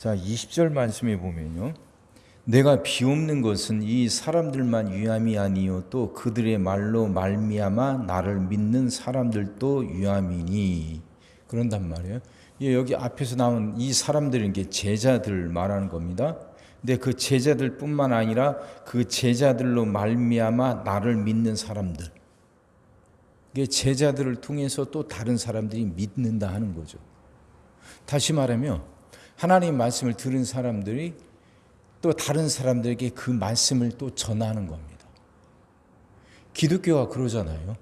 자, 20절 말씀에 보면요. 내가 비옵는 것은 이 사람들만 유함이 아니요 또 그들의 말로 말미암아 나를 믿는 사람들도 유함이니. 그런단 말이에요. 여기 앞에서 나온 이 사람들은 게 제자들 말하는 겁니다. 근데 그 제자들뿐만 아니라 그 제자들로 말미암아 나를 믿는 사람들. 이게 제자들을 통해서 또 다른 사람들이 믿는다 하는 거죠. 다시 말하면 하나님 말씀을 들은 사람들이 또 다른 사람들에게 그 말씀을 또 전하는 겁니다. 기독교가 그러잖아요.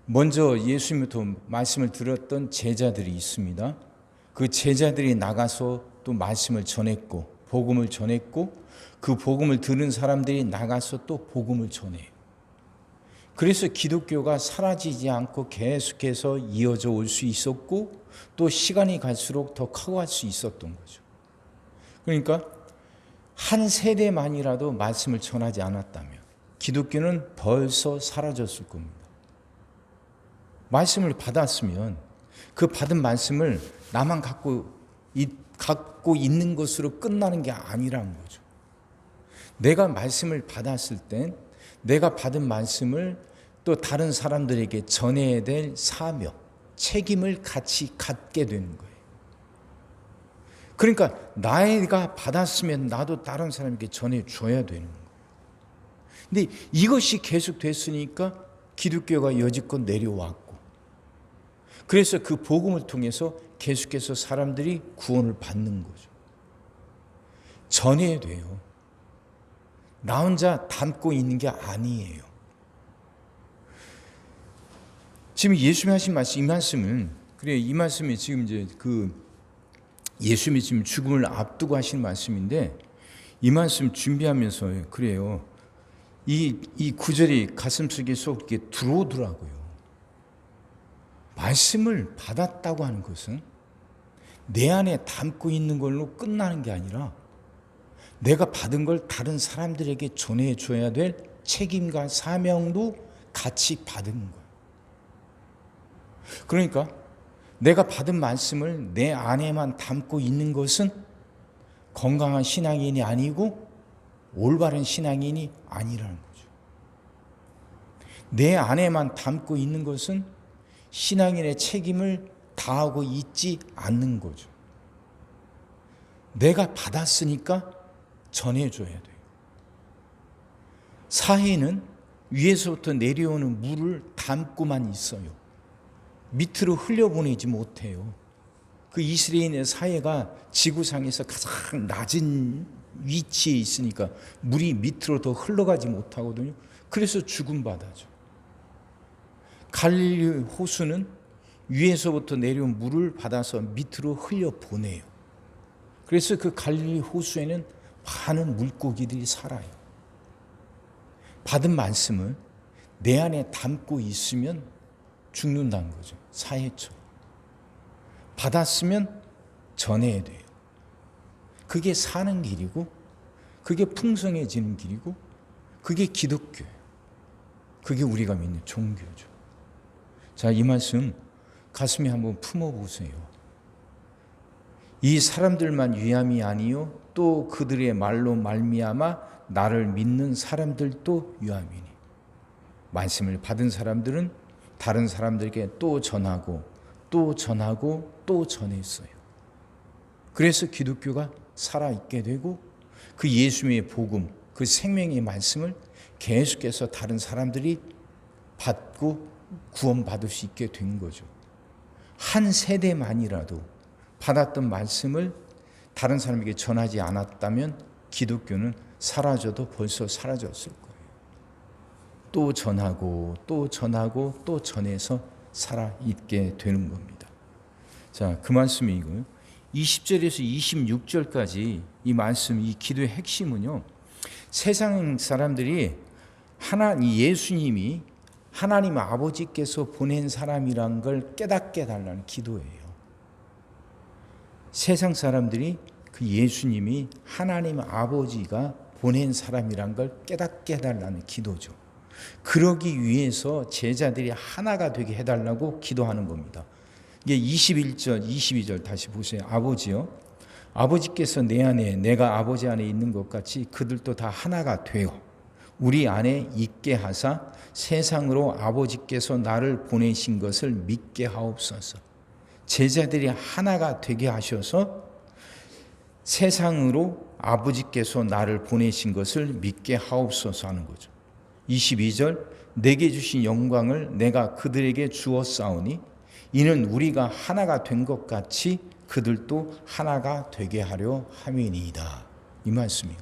먼저 예수님부터 말씀을 들었던 제자들이 있습니다. 그 제자들이 나가서 또 말씀을 전했고 복음을 전했고 그 복음을 들은 사람들이 나가서 또 복음을 전해요. 그래서 기독교가 사라지지 않고 계속해서 이어져 올 수 있었고 또 시간이 갈수록 더 커갈 수 있었던 거죠. 그러니까 한 세대만이라도 말씀을 전하지 않았다면 기독교는 벌써 사라졌을 겁니다. 말씀을 받았으면 그 받은 말씀을 나만 갖고 있는 것으로 끝나는 게 아니라는 거죠. 내가 말씀을 받았을 땐 내가 받은 말씀을 또 다른 사람들에게 전해야 될 사명, 책임을 같이 갖게 되는 거예요. 그러니까 내가 받았으면 나도 다른 사람에게 전해줘야 되는 거예요. 근데 이것이 계속 됐으니까 기독교가 여지껏 내려왔고 그래서 그 복음을 통해서 계속해서 사람들이 구원을 받는 거죠. 전해야 돼요. 나 혼자 담고 있는 게 아니에요. 지금 예수님이 하신 말씀, 이 말씀은 그래 이 말씀이 지금 이제 예수님이 지금 죽음을 앞두고 하신 말씀인데 이 말씀 준비하면서 그래요. 이 구절이 가슴속에 쏙 이렇게 들어오더라고요. 말씀을 받았다고 하는 것은 내 안에 담고 있는 걸로 끝나는 게 아니라 내가 받은 걸 다른 사람들에게 전해줘야 될 책임과 사명도 같이 받은 거예요. 그러니까 내가 받은 말씀을 내 안에만 담고 있는 것은 건강한 신앙인이 아니고 올바른 신앙인이 아니라는 거죠. 내 안에만 담고 있는 것은 신앙인의 책임을 다하고 있지 않는 거죠. 내가 받았으니까 전해줘야 돼요. 사회는 위에서부터 내려오는 물을 담고만 있어요. 밑으로 흘려보내지 못해요. 그 이스라엘의 사회가 지구상에서 가장 낮은 위치에 있으니까 물이 밑으로 더 흘러가지 못하거든요. 그래서 죽은 바다죠. 갈릴리 호수는 위에서부터 내려온 물을 받아서 밑으로 흘려보내요. 그래서 그 갈릴리 호수에는 많은 물고기들이 살아요. 받은 말씀을 내 안에 담고 있으면 죽는다는 거죠. 사회처럼. 받았으면 전해야 돼요. 그게 사는 길이고 그게 풍성해지는 길이고 그게 기독교예요. 그게 우리가 믿는 종교죠. 자, 이 말씀 가슴에 한번 품어보세요. 이 사람들만 유함이 아니요 또 그들의 말로 말미암아 나를 믿는 사람들도 유함이니. 말씀을 받은 사람들은 다른 사람들에게 또 전하고 또 전하고 또 전했어요. 그래서 기독교가 살아있게 되고 그 예수님의 복음, 그 생명의 말씀을 계속해서 다른 사람들이 받고 구원받을 수 있게 된 거죠. 한 세대만이라도 받았던 말씀을 다른 사람에게 전하지 않았다면 기독교는 사라져도 벌써 사라졌을 거예요. 또 전하고 또 전하고 또 전해서 살아있게 되는 겁니다. 자, 그 말씀이 이거예요. 20절에서 26절까지 이 말씀, 이 기도의 핵심은요. 세상 사람들이 예수님이 하나님 아버지께서 보낸 사람이란 걸 깨닫게 달라는 기도예요. 세상 사람들이 그 예수님이 하나님 아버지가 보낸 사람이란 걸 깨닫게 해달라는 기도죠. 그러기 위해서 제자들이 하나가 되게 해달라고 기도하는 겁니다. 이게 21절, 22절 다시 보세요. 아버지요, 아버지께서 내 안에 내가 아버지 안에 있는 것 같이 그들도 다 하나가 되어 우리 안에 있게 하사 세상으로 아버지께서 나를 보내신 것을 믿게 하옵소서. 제자들이 하나가 되게 하셔서 세상으로 아버지께서 나를 보내신 것을 믿게 하옵소서 하는 거죠. 22절 내게 주신 영광을 내가 그들에게 주었사오니 이는 우리가 하나가 된 것 같이 그들도 하나가 되게 하려 함이니이다. 이 말씀이고,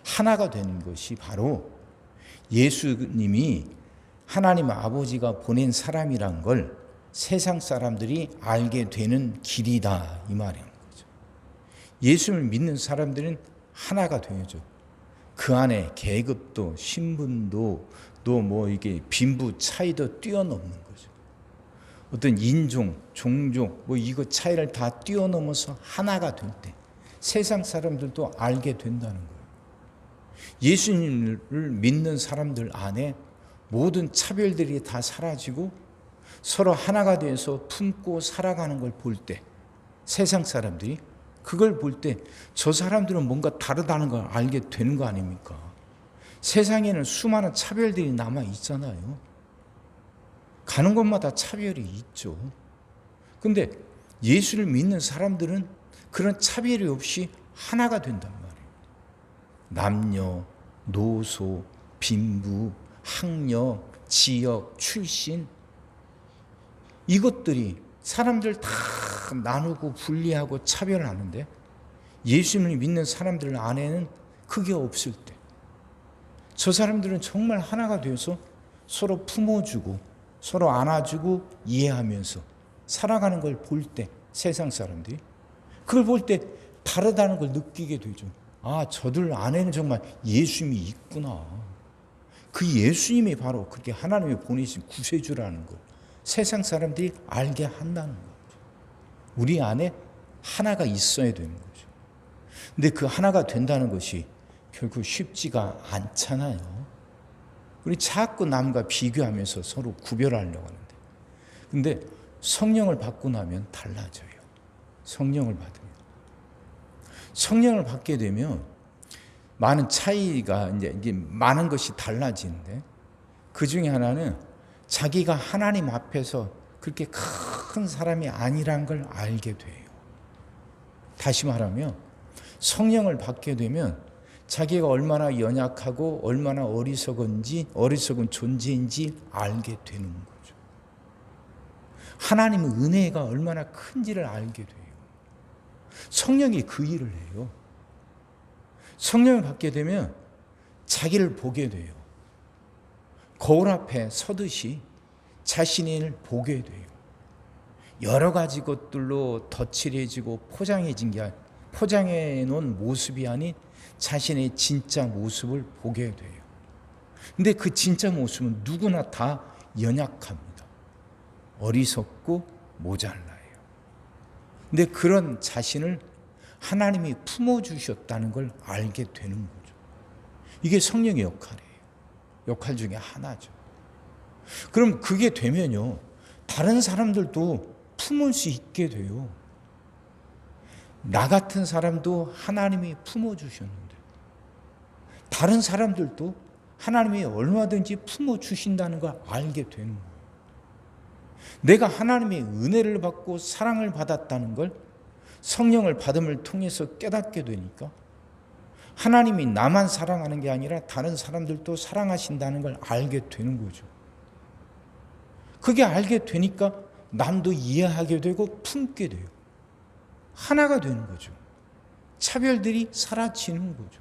하나가 되는 것이 바로 예수님이 하나님 아버지가 보낸 사람이란 걸 세상 사람들이 알게 되는 길이다, 이 말이에요. 예수를 믿는 사람들은 하나가 되어야죠. 그 안에 계급도 신분도 또 뭐 이게 빈부 차이도 뛰어넘는 거죠. 어떤 인종, 종족 뭐 이거 차이를 다 뛰어넘어서 하나가 될 때 세상 사람들도 알게 된다는 거예요. 예수님을 믿는 사람들 안에 모든 차별들이 다 사라지고 서로 하나가 돼서 품고 살아가는 걸 볼 때 세상 사람들이 그걸 볼 때 저 사람들은 뭔가 다르다는 걸 알게 되는 거 아닙니까? 세상에는 수많은 차별들이 남아 있잖아요. 가는 곳마다 차별이 있죠. 근데 예수를 믿는 사람들은 그런 차별이 없이 하나가 된단 말이에요. 남녀, 노소, 빈부, 학력, 지역, 출신 이것들이 사람들 다 나누고 분리하고 차별하는데 예수님을 믿는 사람들 안에는 그게 없을 때 저 사람들은 정말 하나가 되어서 서로 품어주고 서로 안아주고 이해하면서 살아가는 걸 볼 때 세상 사람들이 그걸 볼 때 다르다는 걸 느끼게 되죠. 아, 저들 안에는 정말 예수님이 있구나. 그 예수님이 바로 그렇게 하나님이 보내신 구세주라는 걸 세상 사람들이 알게 한다는 거죠. 우리 안에 하나가 있어야 되는 거죠. 근데 그 하나가 된다는 것이 결국 쉽지가 않잖아요. 우리 자꾸 남과 비교하면서 서로 구별하려고 하는데. 근데 성령을 받고 나면 달라져요. 성령을 받으면. 성령을 받게 되면 많은 차이가 이제 많은 것이 달라지는데 그 중에 하나는 자기가 하나님 앞에서 그렇게 큰 사람이 아니란 걸 알게 돼요. 다시 말하면 성령을 받게 되면 자기가 얼마나 연약하고 얼마나 어리석은 존재인지 알게 되는 거죠. 하나님의 은혜가 얼마나 큰지를 알게 돼요. 성령이 그 일을 해요. 성령을 받게 되면 자기를 보게 돼요. 거울 앞에 서듯이 자신을 보게 돼요. 여러 가지 것들로 덧칠해지고 포장해 놓은 모습이 아닌 자신의 진짜 모습을 보게 돼요. 근데 그 진짜 모습은 누구나 다 연약합니다. 어리석고 모자라요. 근데 그런 자신을 하나님이 품어주셨다는 걸 알게 되는 거죠. 이게 성령의 역할이에요. 역할 중에 하나죠. 그럼 그게 되면요, 다른 사람들도 품을 수 있게 돼요. 나 같은 사람도 하나님이 품어주셨는데 다른 사람들도 하나님이 얼마든지 품어주신다는 걸 알게 되는 거예요. 내가 하나님의 은혜를 받고 사랑을 받았다는 걸 성령을 받음을 통해서 깨닫게 되니까 하나님이 나만 사랑하는 게 아니라 다른 사람들도 사랑하신다는 걸 알게 되는 거죠. 그게 알게 되니까 남도 이해하게 되고 품게 돼요. 하나가 되는 거죠. 차별들이 사라지는 거죠.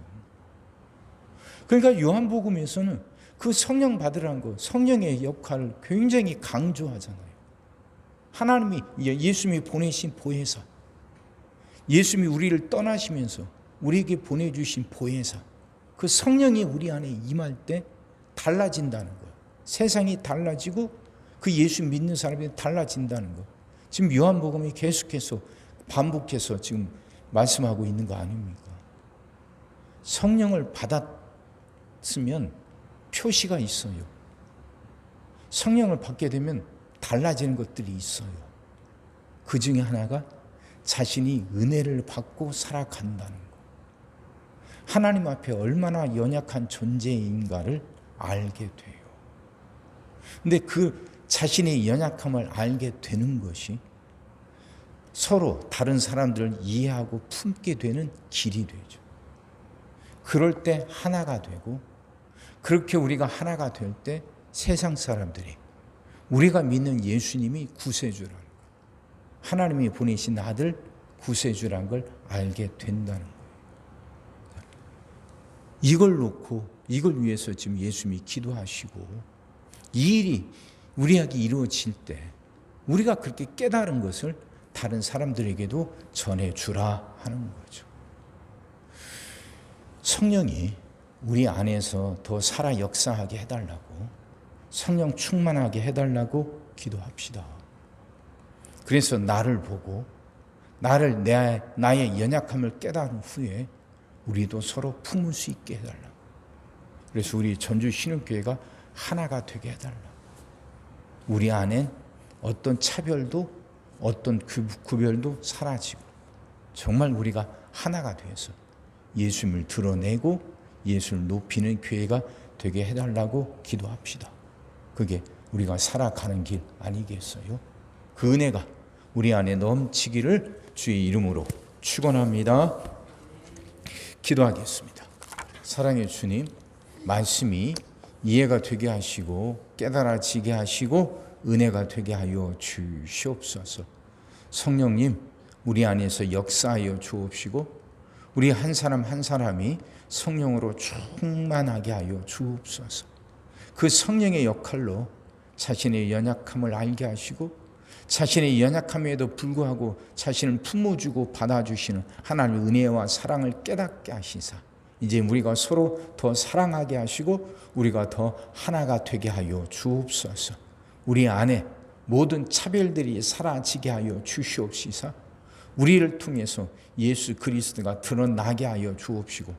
그러니까 요한복음에서는 그 성령 받으라는 거, 성령의 역할을 굉장히 강조하잖아요. 하나님이 예수님이 보내신 보혜사, 예수님이 우리를 떠나시면서 우리에게 보내주신 보혜사, 그 성령이 우리 안에 임할 때 달라진다는 거예요. 세상이 달라지고 그 예수 믿는 사람이 달라진다는 거. 지금 요한복음이 계속해서 반복해서 지금 말씀하고 있는 거 아닙니까? 성령을 받았으면 표시가 있어요. 성령을 받게 되면 달라지는 것들이 있어요. 그 중에 하나가 자신이 은혜를 받고 살아간다는 것. 하나님 앞에 얼마나 연약한 존재인가를 알게 돼요. 근데 그 자신의 연약함을 알게 되는 것이 서로 다른 사람들을 이해하고 품게 되는 길이 되죠. 그럴 때 하나가 되고, 그렇게 우리가 하나가 될 때 세상 사람들이 우리가 믿는 예수님이 구세주라는 것, 하나님이 보내신 아들 구세주라는 걸 알게 된다는 거예요. 이걸 놓고 이걸 위해서 지금 예수님이 기도하시고, 이 일이 우리에게 이루어질 때 우리가 그렇게 깨달은 것을 다른 사람들에게도 전해주라 하는 거죠. 성령이 우리 안에서 더 살아 역사하게 해달라고, 성령 충만하게 해달라고 기도합시다. 그래서 나를 보고 나의 연약함을 깨달은 후에 우리도 서로 품을 수 있게 해달라고. 그래서 우리 전주 신흥교회가 하나가 되게 해달라고. 우리 안엔 어떤 차별도 어떤 구별도 사라지고 정말 우리가 하나가 돼서 예수님을 드러내고 예수를 높이는 교회가 되게 해달라고 기도합시다. 그게 우리가 살아가는 길 아니겠어요? 그 은혜가 우리 안에 넘치기를 주의 이름으로 축원합니다. 기도하겠습니다. 사랑의 주님, 말씀이 이해가 되게 하시고 깨달아지게 하시고 은혜가 되게 하여 주시옵소서. 성령님, 우리 안에서 역사하여 주옵시고 우리 한 사람 한 사람이 성령으로 충만하게 하여 주옵소서. 그 성령의 역할로 자신의 연약함을 알게 하시고 자신의 연약함에도 불구하고 자신을 품어주고 받아주시는 하나님의 은혜와 사랑을 깨닫게 하시사 이제 우리가 서로 더 사랑하게 하시고 우리가 더 하나가 되게 하여 주옵소서. 우리 안에 모든 차별들이 사라지게 하여 주시옵시사 우리를 통해서 예수 그리스도가 드러나게 하여 주옵시고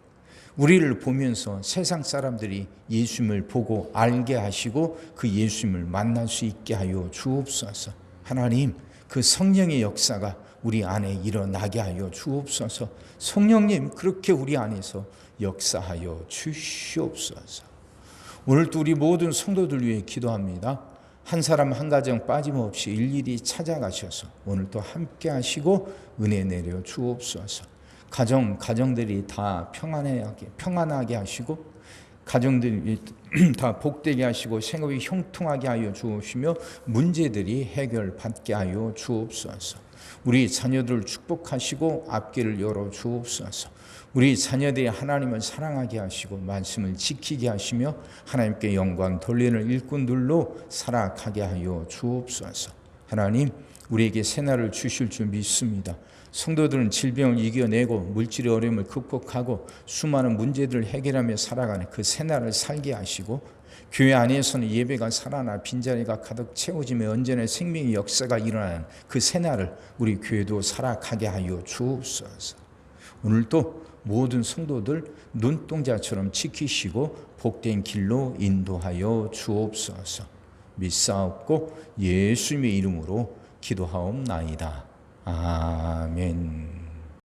우리를 보면서 세상 사람들이 예수님을 보고 알게 하시고 그 예수님을 만날 수 있게 하여 주옵소서. 하나님, 그 성령의 역사가 우리 안에 일어나게 하여 주옵소서. 성령님, 그렇게 우리 안에서 역사하여 주시옵소서. 오늘도 우리 모든 성도들 위해 기도합니다. 한 사람 한 가정 빠짐없이 일일이 찾아가셔서 오늘도 함께 하시고 은혜 내려 주옵소서. 가정들이 다 평안하게 하시고 가정들이 다 복되게 하시고 생업이 형통하게 하여 주옵시며 문제들이 해결받게 하여 주옵소서. 우리 자녀들을 축복하시고 앞길을 열어 주옵소서. 우리 자녀들이 하나님을 사랑하게 하시고 말씀을 지키게 하시며 하나님께 영광 돌리는 일꾼들로 살아가게 하여 주옵소서. 하나님, 우리에게 새날을 주실 줄 믿습니다. 성도들은 질병을 이겨내고 물질의 어려움을 극복하고 수많은 문제들을 해결하며 살아가는 그 새날을 살게 하시고 교회 안에서는 예배가 살아나 빈자리가 가득 채워지며 언제나 생명의 역사가 일어나는 그 새날을 우리 교회도 살아가게 하여 주옵소서. 오늘도 모든 성도들 눈동자처럼 지키시고 복된 길로 인도하여 주옵소서. 믿사옵고 예수님의 이름으로 기도하옵나이다. 아멘.